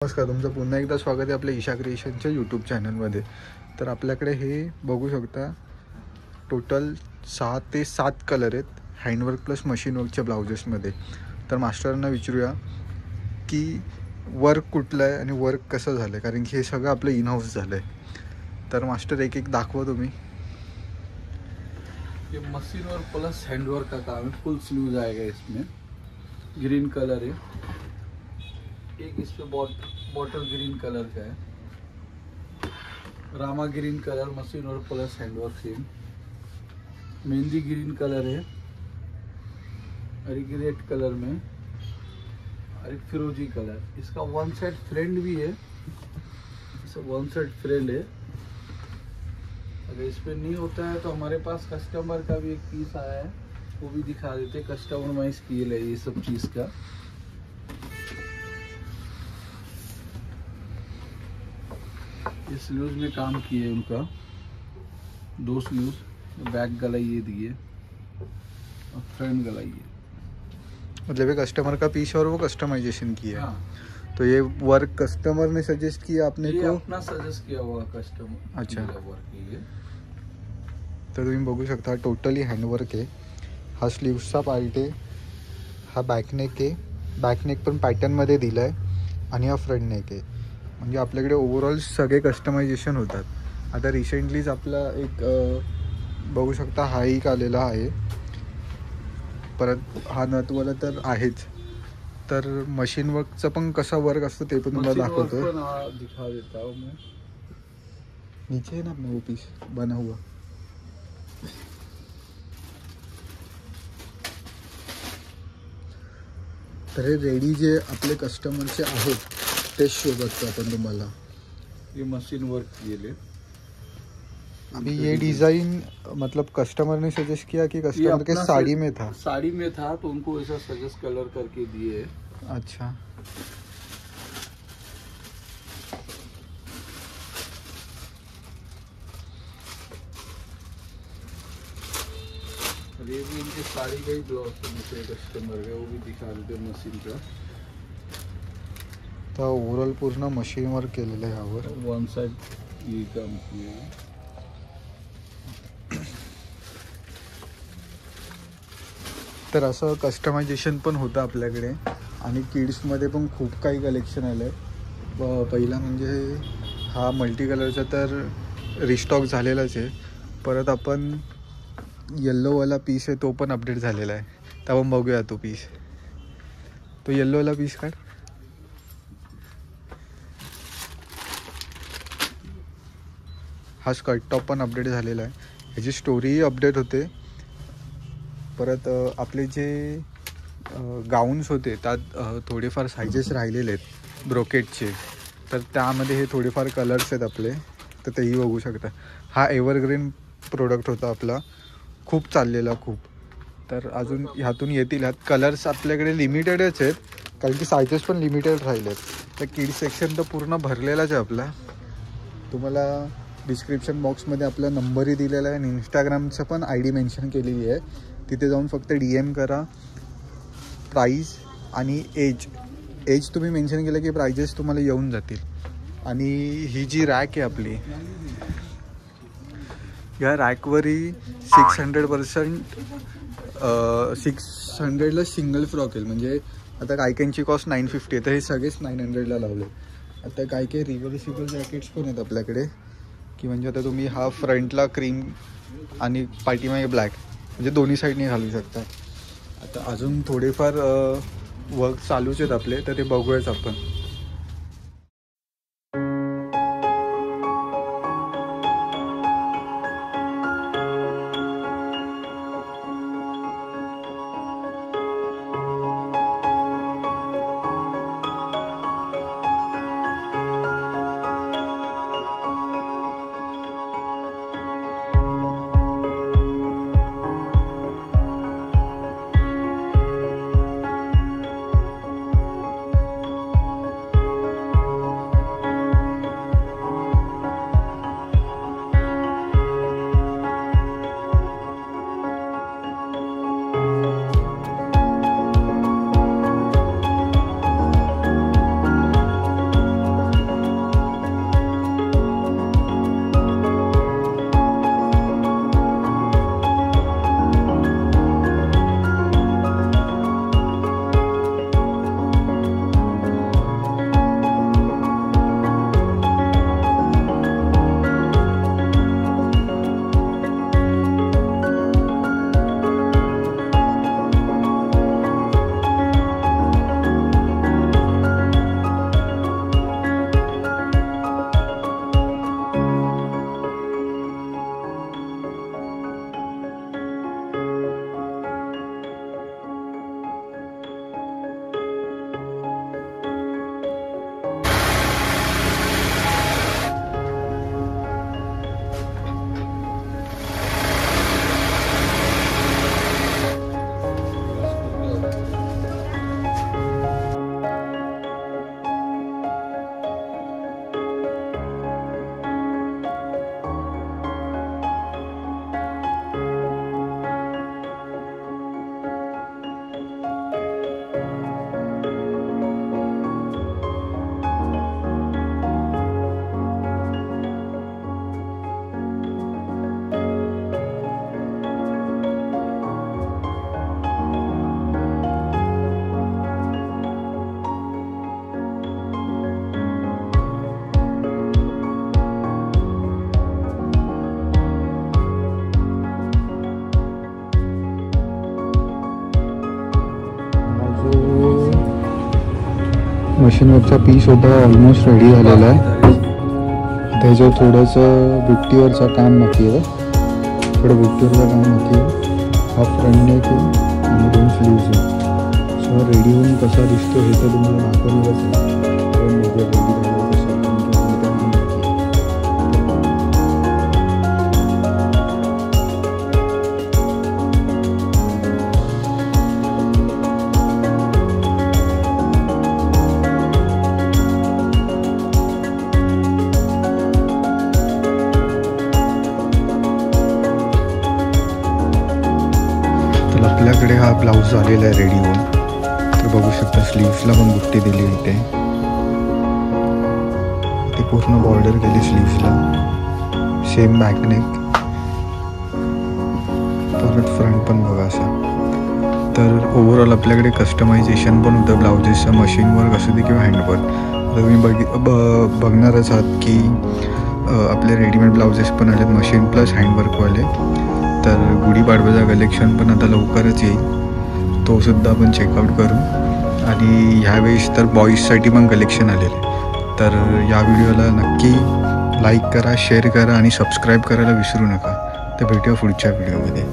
नमस्कार, तुमचं पुन्हा एकदा स्वागत आहे आपल्या ईशा क्रिएशनच्या यूट्यूब चॅनलमध्ये. तर आपल्याकडे हे बघू शकता टोटल 6 ते 7 कलर आहेत हँडवर्क प्लस मशीन वर्कच्या ब्लाउजेसमध्ये. तर मास्टरांना विचारूया की वर्क कुठलं आहे आणि वर्क कसं झालं आहे, कारण की हे सगळं आपलं इन हाऊस झालं आहे. तर मास्टर एक एक दाखवा तुम्ही. ये मशीन वर्क प्लस हैंडवर्क का काम है, फुल स्लीव्स आएगा इसमें। ग्रीन कलर है, एक इस पे बॉटल ग्रीन कलर का है, Rama green colour machine work plus handwork same, mehndi green colour है और एक रेड कलर में और एक फिरोजी कलर। इसका वन साइड फ्रेंड भी है, वन साइड फ्रेंड है। अगर इस पे नहीं होता है तो हमारे पास कस्टमर का भी एक पीस आया है, वो भी दिखा देते। कस्टमाइज किए है ये सब चीज़ का। ये स्लीव्स में काम किए उनका, 2 स्लीव्स, बैक गला ये दिए और फ्रंट गला ये, मतलब ये कस्टमर का पीस और वो कस्टमाइजेशन किया है। हाँ। तो ये वर्क कस्टमर ने सजेस्ट किया आपने ये को? अपना सजेस्ट किया हुआ कस्टमर। अच्छा। वर्क ये तर तुम्ही बघू शकता टोटली हँडवर्क आहे. हा स्लीव्सचा पार्ट आहे, हा बॅकनेक आहे, बॅकनेक पण पॅटर्नमध्ये दिला आहे आणि हा फ्रंट नेक आहे. म्हणजे आपल्याकडे ओव्हरऑल सगळे कस्टमायझेशन होतात. आता रिसेंटलीच आपला एक बघू शकता हा एक आलेला आहे, परत हा नथवाला तर आहेच. तर मशीन वर्कचं पण कसा वर्क असतो ते पण तुम्हाला दाखवतो. दिखा देता हूँ मैं। नीचे है ना अपना वो पीस बना हुआ. तर हे रेडी जे आपले कस्टमरचे आहेत तेच शो करतो आपण तुम्हाला. ये मशीन वर्क किए ले। अभी ये डिज़ाइन मतलब कस्टमर ने सजेस्ट किया कि कस्टमर के साड़ी में था? साड़ी में था तो उनको ऐसा सजेस्ट कलर करके दिए। अच्छा. और ये भी इनके साड़ी का ही ब्लाउज दूसरे कस्टमर का, वो भी दिखा देते मशीन का। तर ओव्हरऑल पूर्ण मशीन वर्क केलेलं आहे यावर. वन साइड ये काम किया है। तर असं कस्टमायझेशन पण होतं आपल्याकडे. आणि किड्समध्ये पण खूप काही कलेक्शन आलं आहे. पहिला म्हणजे हा मल्टी कलरचा तर रिस्टॉक झालेलाच आहे. परत आपण येल्लोवाला पीस आहे तो पण अपडेट झालेला आहे. तर आपण बघूया तो पीस. तो येल्लोवाला पीस काढ. हा स्कर्ट टॉप पण अपडेट झालेला आहे. ह्याची स्टोरी अपडेट होते. परत आपले जे गाऊन्स होते त्यात थोडेफार सायझेस राहिलेले आहेत ब्रोकेटचे, तर त्यामध्ये हे थोडेफार कलर्स आहेत आपले, तर तेही बघू शकता. हा एव्हरग्रीन प्रोडक्ट होता आपला, खूप चाललेला खूप. तर अजून ह्यातून येतील. ह्यात कलर्स आपल्याकडे लिमिटेडच आहेत कारण की सायझेस पण लिमिटेड राहिले आहेत. तर किड्स सेक्शन तर पूर्ण भरलेलाच आहे आपला. तुम्हाला डिस्क्रिप्शन बॉक्समध्ये आपला नंबरही दिलेला आहे आणि इंस्टाग्रामचं पण ID मेन्शन केलेली आहे. तिथे जाऊन फक्त DM करा. प्राईस आणि एज तुम्ही मेन्शन केलं की प्राइजेस तुम्हाला येऊन जातील. आणि ही जी रॅक आहे आपली, या रॅकवरही 600% 600ला सिंगल फ्रॉक येईल. म्हणजे आता काही काहींची कॉस्ट 950 आहे, तर हे सगळेच 900ला लावले. आता काही काही रिव्हर्सिबल जॅकेट्स पण आहेत आपल्याकडे, की म्हणजे आता तुम्ही हा फ्रंटला क्रीम आणि पाठीमागे ब्लॅक, म्हणजे दोन्ही साईडने घालू शकता. आता अजून थोडेफार वर्क चालूच आहेत आपले, तर ते बघूयाच आपण. मशीनवरचा पीस होता ऑलमोस्ट रेडी झालेला आहे. त्याच्यावर थोडंसं बुट्टीवरचं काम बाकी आहे. थोडं बुट्टीवरचं काम बाकी आहे. हा फ्रंट नेक आहे आणि 2 स्लीव्ज आहे. सो रेडी होऊन कसा दिसतो हे तर तुम्हाला दाखवणारच आहे. आपल्याकडे हा ब्लाऊज आलेला आहे रेडी होऊन. तर बघू शकता स्लीव्सला पण बुट्टी दिली इथे. ते पूर्ण बॉर्डर केली स्लीव्सला. Same back neck. परत फ्रंट पण बघा असा. तर ओव्हरऑल आपल्याकडे कस्टमायझेशन पण होतं ब्लाउजेसचं, मशीनवर असू दे किंवा हँडवर. तर तुम्ही बघणारच आहात की आपले रेडीमेड ब्लाउजेस पण आलेत मशीन प्लस हँडवर्कवाले. तर गुढीपाडव्याचा कलेक्शन पण आता लवकरच येईल, तो सुद्धा आपण चेकआउट करू. आणि ह्यावेळेस तर बॉईजसाठी पण कलेक्शन आलेले. तर या व्हिडिओला नक्की लाईक करा, शेअर करा आणि सबस्क्राईब करायला विसरू नका. तर भेटूया पुढच्या व्हिडिओमध्ये.